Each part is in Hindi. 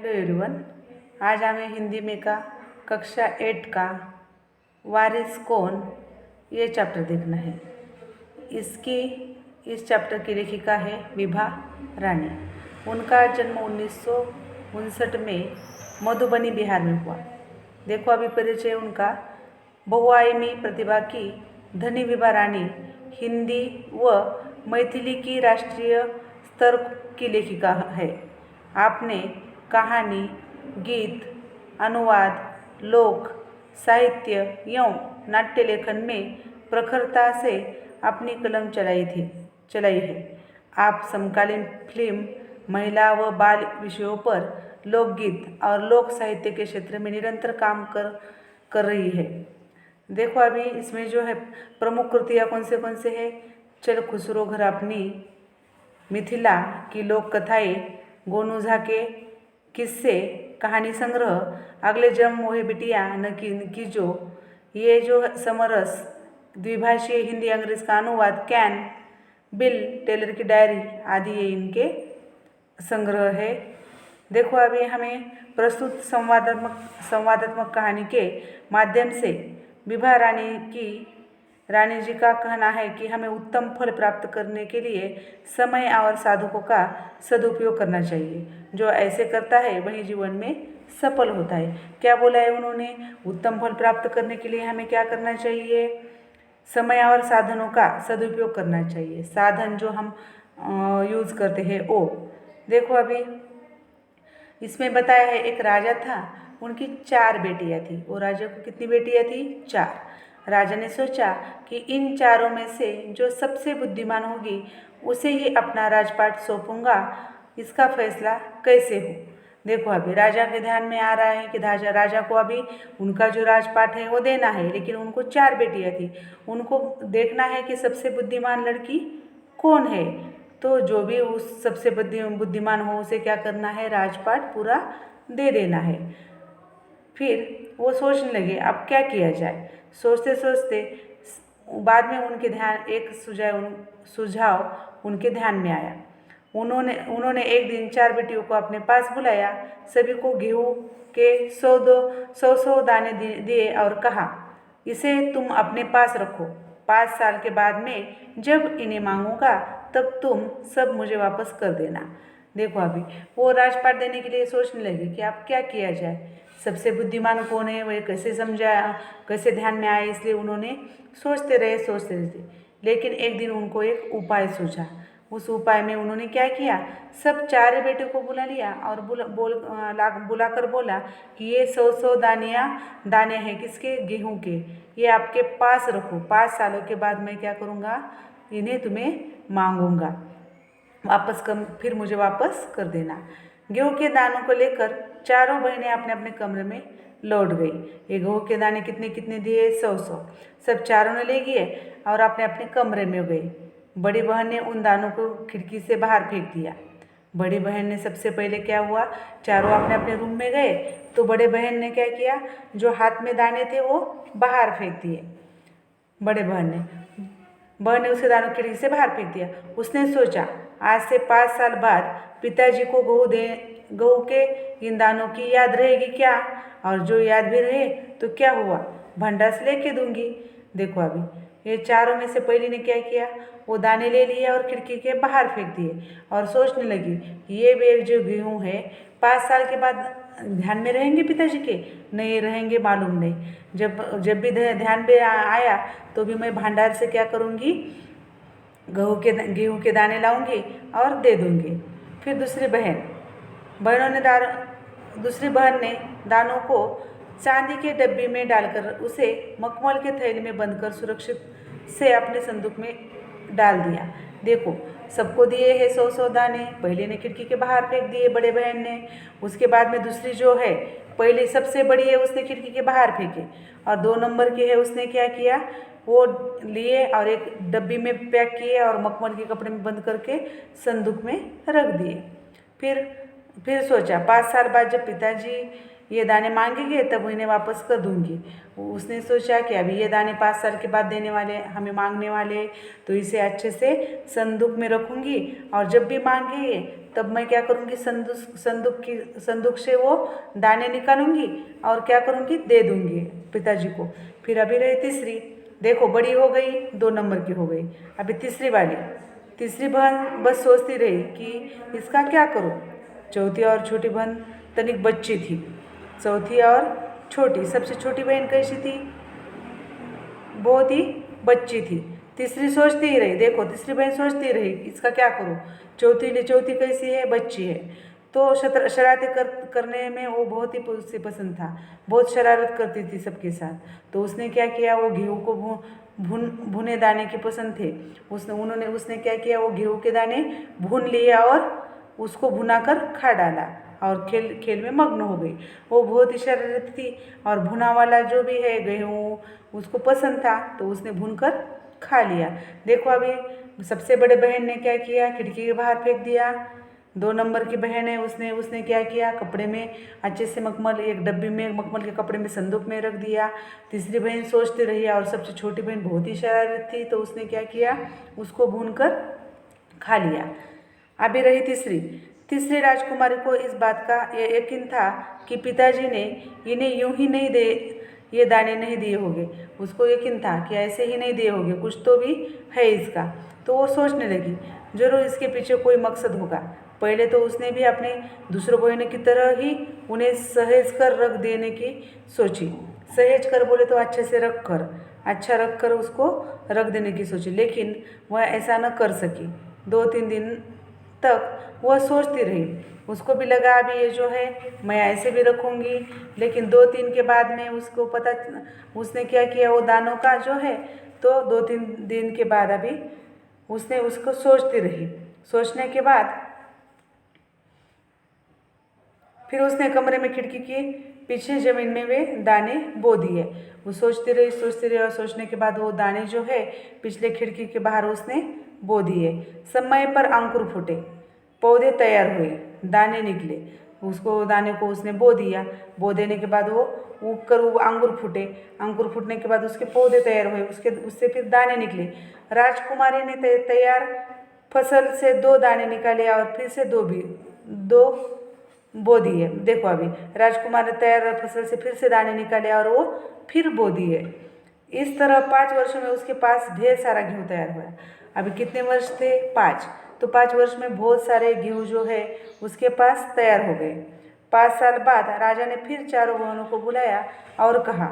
Hello everyone. आज हमें हिंदी में का कक्षा 8 का वारिस कौन ये चैप्टर देखना है। इस चैप्टर की लेखिका है विभा रानी। उनका जन्म 1959 में मधुबनी बिहार में हुआ। देखो अभी परिचय उनका। बहुआयामी प्रतिभा की धनी विभा रानी हिंदी व मैथिली की राष्ट्रीय स्तर की लेखिका है। आपने कहानी, गीत, अनुवाद, लोक साहित्य एवं नाट्य लेखन में प्रखरता से अपनी कलम चलाई है। आप समकालीन फिल्म, महिला व बाल विषयों पर लोकगीत और लोक साहित्य के क्षेत्र में निरंतर काम कर रही है। देखो अभी इसमें जो है प्रमुख कृतियाँ कौन से है। चल खुसरो घर अपनी, मिथिला की लोक कथाएँ, गोनू झा के किस्से, कहानी संग्रह, अगले जन्म मोहे बिटिया न कीजो, ये जो समरस, द्विभाषीय हिंदी अंग्रेज का अनुवाद, कैन, बिल टेलर की डायरी आदि ये इनके संग्रह है। देखो अभी हमें प्रस्तुत संवादात्मक कहानी के माध्यम से विभा रानी जी का कहना है कि हमें उत्तम फल प्राप्त करने के लिए समय और साधकों का सदुपयोग करना चाहिए। जो ऐसे करता है वही जीवन में सफल होता है। क्या बोला है उन्होंने? उत्तम फल प्राप्त करने के लिए हमें क्या करना चाहिए? समय और साधनों का सदुपयोग करना चाहिए। साधन जो हम यूज़ करते हैं वो देखो अभी इसमें बताया है। एक राजा था, उनकी 4 बेटियां थी। वो राजा को कितनी बेटियां थी? 4। राजा ने सोचा कि इन चारों में से जो सबसे बुद्धिमान होगी उसे ही अपना राजपाट सौंपूंगा। इसका फैसला कैसे हो? देखो अभी राजा के ध्यान में आ रहा है कि राजा को अभी उनका जो राजपाट है वो देना है, लेकिन उनको 4 बेटियां थी। उनको देखना है कि सबसे बुद्धिमान लड़की कौन है। तो जो भी उस सबसे बुद्धिमान हो उसे क्या करना है? राजपाट पूरा दे देना है। फिर वो सोचने लगे अब क्या किया जाए। सोचते सोचते बाद में उनके ध्यान एक सुझाव उनके ध्यान में आया। उन्होंने एक दिन 4 बेटियों को अपने पास बुलाया, सभी को गेहूँ के 100 दाने दिए और कहा, इसे तुम अपने पास रखो। 5 साल के बाद में जब इन्हें मांगूंगा तब तुम सब मुझे वापस कर देना। देखो अभी वो राजपाट देने के लिए सोचने लगे कि अब क्या किया जाए। सबसे बुद्धिमान कौन है, वह कैसे ध्यान में आया। इसलिए उन्होंने सोचते रहे। लेकिन एक दिन उनको एक उपाय सूझा। उस उपाय में उन्होंने क्या किया, सब 4 बेटों को बुला लिया और बुलाकर बोला कि ये 100 दाने हैं किसके? गेहूँ के। ये आपके पास रखो। 5 सालों के बाद मैं क्या करूँगा, इन्हें तुम्हें मांगूंगा। फिर मुझे वापस कर देना। गेहूँ के दानों को लेकर चारों बहनें अपने अपने कमरे में लौट गई। ये गेहूँ के दाने कितने दिए? 100। सब चारों ने ले गए और अपने अपने कमरे में गई। बड़ी बहन ने उन दानों को खिड़की से बाहर फेंक दिया। बड़ी बहन ने सबसे पहले क्या हुआ, चारों अपने अपने रूम में गए तो बड़े बहन ने क्या किया, जो हाथ में दाने थे वो बाहर फेंक दिए। बहन ने उसके दानों खिड़की से बाहर फेंक दिया। उसने सोचा आज से 5 साल बाद पिताजी को गेहूँ के इन दानों की याद रहेगी क्या? और जो याद भी रहे तो क्या हुआ, भंडार लेके दूंगी। देखो अभी ये चारों में से पहली ने क्या किया, वो दाने ले लिए और खिड़की के बाहर फेंक दिए और सोचने लगी ये बेग जो गेहूँ है 5 साल के बाद ध्यान में रहेंगे पिताजी के? नहीं रहेंगे, मालूम नहीं। जब भी ध्यान में आया तो भी मैं भंडार से क्या करूँगी, गेहूँ के दाने लाऊंगी और दे दूँगी। फिर दूसरी बहन ने दानों को चांदी के डब्बी में डालकर उसे मखमल के थैले में बंदकर सुरक्षित से अपने संदूक में डाल दिया। देखो सबको दिए हैं 100 दाने। पहले ने खिड़की के बाहर फेंक दिए बड़े बहन ने। उसके बाद में दूसरी जो है, पहले सबसे बड़ी है, उसने खिड़की के बाहर फेंके। और 2 नंबर की है, उसने क्या किया, वो लिए और एक डब्बी में पैक किए और मखमल के कपड़े में बंद करके संदूक में रख दिए। फिर सोचा 5 साल बाद जब पिताजी ये दाने मांगेंगे तब इन्हें वापस कर दूंगी। उसने सोचा कि अभी ये दाने 5 साल के बाद देने वाले हमें मांगने वाले, तो इसे अच्छे से संदूक में रखूंगी और जब भी मांगेंगे तब मैं क्या करूंगी, संदूक से वो दाने निकालूंगी और क्या करूंगी, दे दूंगी पिताजी को। फिर अभी रही तीसरी, देखो बड़ी हो गई, 2 नंबर की हो गई। अभी तीसरी बहन बस सोचती रही कि इसका क्या करूं। चौथी और छोटी बहन तनिक बच्ची थी। चौथी और छोटी, सबसे छोटी बहन कैसी थी, बहुत ही बच्ची थी। तीसरी सोचती ही रही, देखो तीसरी बहन सोचती रही इसका क्या करूं। चौथी कैसी है, बच्ची है, तो शरारतें करने में वो बहुत ही उसे पसंद था, बहुत शरारत करती थी सबके साथ। तो उसने क्या किया, वो गेहूँ को भुने दाने के पसंद थे, उसने क्या किया, वो गेहूँ के दाने भून लिया और उसको भुनाकर खा डाला और खेल में मग्न हो गई। वो बहुत ही शरारती थी और भुना वाला जो भी है गेहूँ उसको पसंद था, तो उसने भूनकर खा लिया। देखो अभी सबसे बड़े बहन ने क्या किया, खिड़की के बाहर फेंक दिया। 2 नंबर की बहन है, उसने क्या किया, कपड़े में अच्छे से मखमल, एक डब्बी में मखमल के कपड़े में संदूक में रख दिया। तीसरी बहन सोचती रही और सबसे छोटी बहन बहुत ही शरारत थी, तो उसने क्या किया, उसको भूनकर खा लिया। अभी रही तीसरी राजकुमारी को इस बात का यकीन था कि पिताजी ने इन्हें यूं ही नहीं दे ये दाने नहीं दिए होंगे। उसको यकीन था कि ऐसे ही नहीं दिए होंगे, कुछ तो भी है इसका। तो वो सोचने लगी जरूर इसके पीछे कोई मकसद होगा। पहले तो उसने भी अपने दूसरों बहनों की तरह ही उन्हें सहेज कर रख देने की सोची। सहेज कर बोले तो अच्छे से अच्छा रख कर उसको रख देने की सोची, लेकिन वह ऐसा न कर सकी। 2-3 दिन तक वह सोचती रही। उसको भी लगा अभी ये जो है मैं ऐसे भी रखूँगी, लेकिन 2-3 के बाद में उसने क्या किया, वो दानों का जो है, तो 2-3 दिन के बाद अभी उसने उसको सोचती रही। सोचने के बाद फिर उसने कमरे में खिड़की के पीछे ज़मीन में वे दाने बो दिए। वो सोचती रही और सोचने के बाद वो दाने जो है पिछले खिड़की के बाहर उसने बो दिए। समय पर अंकुर फूटे, पौधे तैयार हुए, दाने निकले। उसको दाने को उसने बो दिया। बो देने के बाद वो उग कर वो अंकुर फूटने के बाद उसके पौधे तैयार हुए, उससे फिर दाने निकले। राजकुमारी ने तैयार फसल से 2 दाने निकाले और फिर से 2 बो दिए। देखो अभी राजकुमार ने तैयार फसल से फिर से दाने निकाले और वो फिर बो दिए। इस तरह 5 वर्षों में उसके पास ढेर सारा गेहूँ तैयार हुआ। अभी कितने वर्ष थे, 5, तो 5 वर्ष में बहुत सारे गेहूँ जो है उसके पास तैयार हो गए। 5 साल बाद राजा ने फिर चारों बहनों को बुलाया और कहा,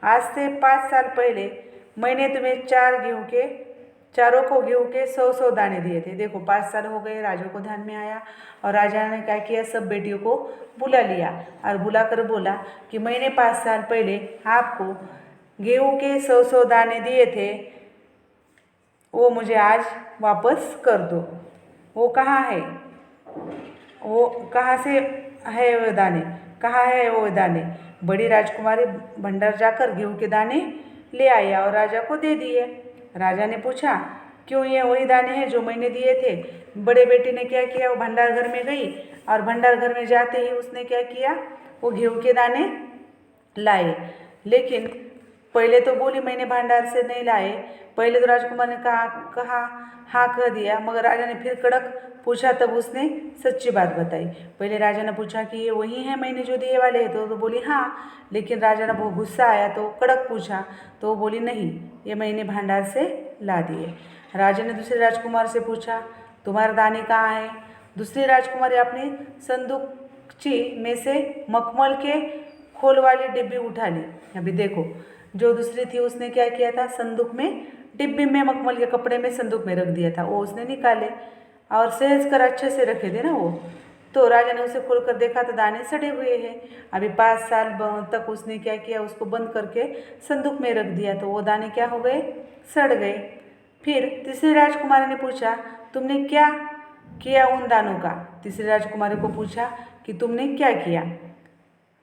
आज से 5 साल पहले मैंने तुम्हें चारों को गेहूँ के 100-100 दाने दिए थे। देखो 5 साल हो गए, राजा को ध्यान में आया और राजा ने क्या किया, सब बेटियों को बुला लिया और बुलाकर बोला कि मैंने 5 साल पहले आपको गेहूँ के 100-100 दाने दिए थे, वो मुझे आज वापस कर दो। वो कहाँ है, वो कहाँ से है वो दाने, कहाँ है वो दाने। बड़ी राजकुमारी भंडार जाकर गेहूँ के दाने ले आई और राजा को दे दिए। राजा ने पूछा, क्यों, ये वही दाने हैं जो मैंने दिए थे। बड़े बेटे ने क्या किया, वो भंडार घर में गई और भंडार घर में जाते ही उसने क्या किया, वो गेहूँ के दाने लाए। लेकिन पहले तो बोली मैंने भंडार से नहीं लाए। पहले तो राजकुमार ने कहा हाँ कह दिया, मगर राजा ने फिर कड़क पूछा, तब उसने सच्ची बात बताई। पहले राजा ने पूछा कि ये वही है मैंने जो दिए वाले हैं, तो बोली हाँ। लेकिन राजा ने बहुत गुस्सा आया तो कड़क पूछा, तो वो बोली नहीं, ये मैंने भंडार से ला दिए। राजा ने दूसरे राजकुमार से पूछा, तुम्हारे दाने कहाँ हैं। दूसरी राजकुमारी अपनी संदूकची में से मखमल के खोल वाली डिब्बी उठा ली। अभी देखो जो दूसरी थी उसने क्या किया था, संदूक में डिब्बी में मखमल के कपड़े में संदूक में रख दिया था, वो उसने निकाले और सहेज कर अच्छे से रखे थे ना वो। तो राजा ने उसे खोलकर देखा तो दाने सड़े हुए हैं। अभी 5 साल तक उसने क्या किया, उसको बंद करके संदूक में रख दिया, तो वो दाने क्या हो गए, सड़ गए। फिर तीसरी राजकुमारी ने पूछा, तुमने क्या किया उन दानों का। तीसरी राजकुमारी को पूछा कि तुमने क्या किया।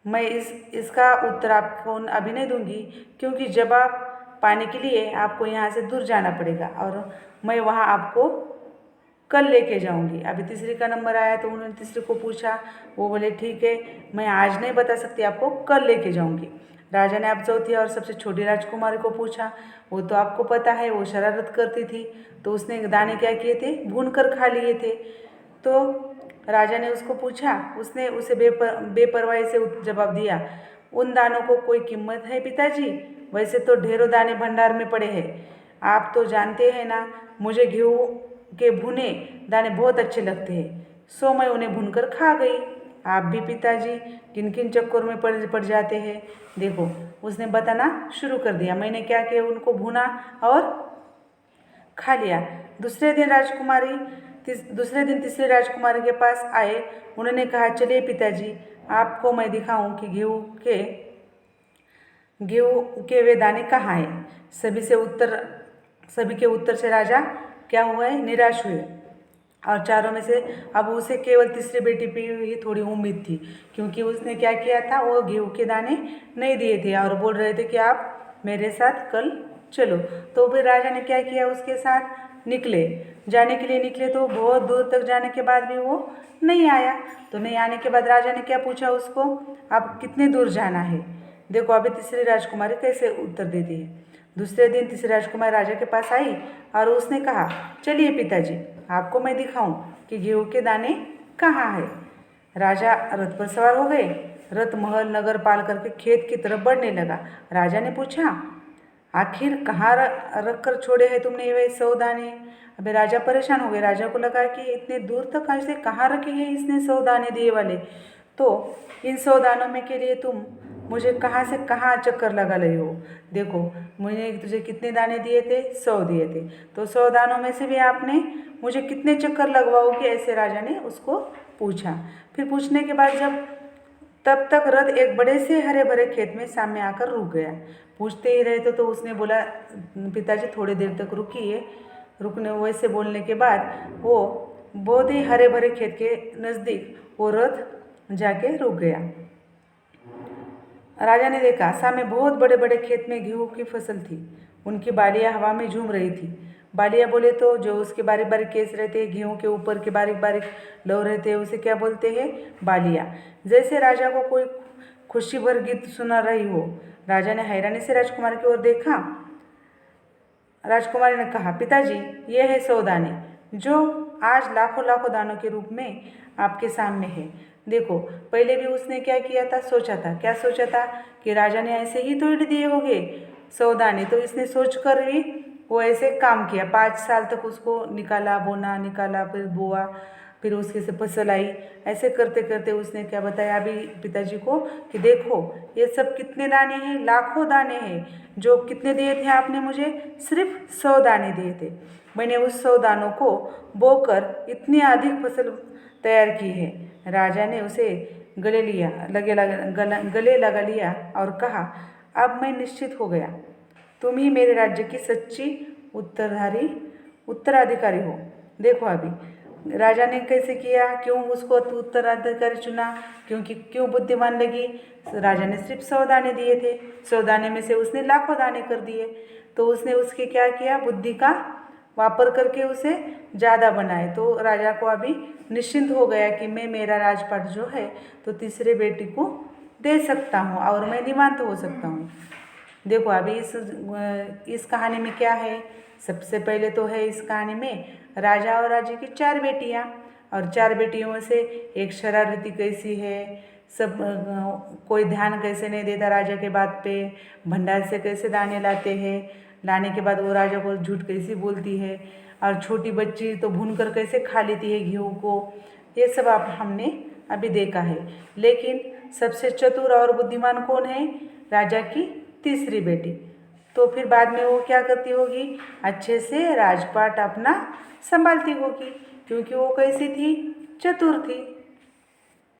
मैं इसका उत्तर आपको अभी नहीं दूंगी, क्योंकि जवाब पाने के लिए आपको यहाँ से दूर जाना पड़ेगा और मैं वहाँ आपको कल लेके जाऊंगी। अभी तीसरी का नंबर आया तो उन्होंने तीसरे को पूछा, वो बोले ठीक है मैं आज नहीं बता सकती आपको, कल लेके जाऊंगी। राजा ने अब चौथी और सबसे छोटी राजकुमारी को पूछा, वो तो आपको पता है वो शरारत करती थी, तो उसने दाने क्या किए थे, भून कर खा लिए थे। तो राजा ने उसको पूछा, उसने उसे बेपरवाही से जवाब दिया, उन दानों को कोई कीमत है पिताजी? वैसे तो ढेरों दाने भंडार में पड़े हैं, आप तो जानते हैं ना, मुझे गेहूँ के भुने दाने बहुत अच्छे लगते हैं, सो मैं उन्हें भूनकर खा गई। आप भी पिताजी किन किन चक्करों में पड़ जाते हैं। देखो उसने बताना शुरू कर दिया, मैंने क्या किया, उनको भुना और खा लिया। दूसरे दिन तीसरे राजकुमारी के पास आए। उन्होंने कहा, चलिए पिताजी आपको मैं दिखाऊं कि गेहूँ के वे दाने कहाँ हैं। सभी के उत्तर से राजा क्या हुआ है, निराश हुए। और चारों में से अब उसे केवल तीसरी बेटी पे ही थोड़ी उम्मीद थी, क्योंकि उसने क्या किया था, वो गेहूँ के दाने नहीं दिए थे और बोल रहे थे कि आप मेरे साथ कल चलो। तो फिर राजा ने क्या किया, उसके साथ जाने के लिए निकले। तो बहुत दूर तक जाने के बाद भी वो नहीं आया। तो नहीं आने के बाद राजा ने क्या पूछा उसको, अब कितने दूर जाना है। देखो अभी तीसरी राजकुमारी कैसे उत्तर देती है। दूसरे दिन तीसरी राजकुमारी राजा के पास आई और उसने कहा, चलिए पिताजी आपको मैं दिखाऊं कि गेहूँ के दाने कहाँ है। राजा रथ पर सवार हो गए। रथ महल नगर पाल करके खेत की तरफ बढ़ने लगा। राजा ने पूछा, आखिर कहाँ रख कर छोड़े हैं तुमने वे 100 दाने। अबे राजा परेशान हो गए। राजा को लगा कि इतने दूर तक ऐसे कहाँ रखे हैं इसने 100 दाने दिए वाले। तो इन 100 दानों में के लिए तुम मुझे कहाँ से कहाँ चक्कर लगा रही हो। देखो मैंने तुझे कितने दाने दिए थे, 100 दिए थे, तो 100 दानों में से भी आपने मुझे कितने चक्कर लगवाओगे, ऐसे राजा ने उसको पूछा। फिर पूछने के बाद तब तक रथ एक बड़े से हरे भरे खेत में सामने आकर रुक गया। पूछते ही रहे तो उसने बोला, पिताजी थोड़ी देर तक रुकिए। रुकने वैसे बोलने के बाद वो बहुत ही हरे भरे खेत के नज़दीक वो रथ जाके रुक गया। राजा ने देखा सामने बहुत बड़े बड़े खेत में गेहूँ की फसल थी। उनकी बालियाँ हवा में झूम रही थी। बालियाँ बोले तो जो उसके बारीक बारीक केस रहते हैं, गेहूँ के ऊपर के बारीक बारीक लौ रहते हैं, उसे क्या बोलते हैं, बालियाँ। जैसे राजा को कोई खुशी भर गीत सुना रही हो। राजा ने हैरानी से राजकुमारी की ओर देखा। राजकुमारी ने कहा, पिताजी ये है 100 दाने, जो आज लाखों लाखों दानों के रूप में आपके सामने है। देखो पहले भी उसने क्या किया था, क्या सोचा था कि राजा ने ऐसे ही तोड़ दिए होंगे 100 दाने। तो इसने सोच कर भी वो ऐसे काम किया। 5 साल तक उसको निकाला फिर बोआ, फिर उसके से फसल आई। ऐसे करते करते उसने क्या बताया अभी पिताजी को कि देखो ये सब कितने दाने हैं, लाखों दाने हैं। जो कितने दिए थे आपने मुझे, सिर्फ 100 दाने दिए थे। मैंने उस 100 दानों को बोकर इतनी अधिक फसल तैयार की है। राजा ने उसे गले लगा लिया और कहा, अब मैं निश्चित हो गया, तुम ही मेरे राज्य की सच्ची उत्तराधिकारी हो। देखो अभी राजा ने कैसे किया, क्यों उसको उत्तराधिकारी चुना, क्यों बुद्धिमान लगी। राजा ने सिर्फ 100 दाने दिए थे, 100 दाने में से उसने लाखों दाने कर दिए। तो उसने उसके क्या किया, बुद्धि का वापर करके उसे ज़्यादा बनाए। तो राजा को अभी निश्चिंत हो गया कि मैं मेरा राजपाट जो है तो तीसरे बेटी को दे सकता हूँ और मैं निवांत हो सकता हूँ। देखो अभी इस कहानी में क्या है, सबसे पहले तो है इस कहानी में राजा और राजा की 4 बेटियाँ, और 4 बेटियों में से एक शरारती कैसी है, सब कोई ध्यान कैसे नहीं देता राजा के बात पे, भंडार से कैसे दाने लाते हैं, लाने के बाद वो राजा को झूठ कैसी बोलती है, और छोटी बच्ची तो भून कर कैसे खा लेती है गेहूँ को। ये सब आप हमने अभी देखा है। लेकिन सबसे चतुर और बुद्धिमान कौन है, राजा की तीसरी बेटी। तो फिर बाद में वो क्या करती होगी, अच्छे से राजपाट अपना संभालती होगी, क्योंकि वो कैसी थी, चतुर थी।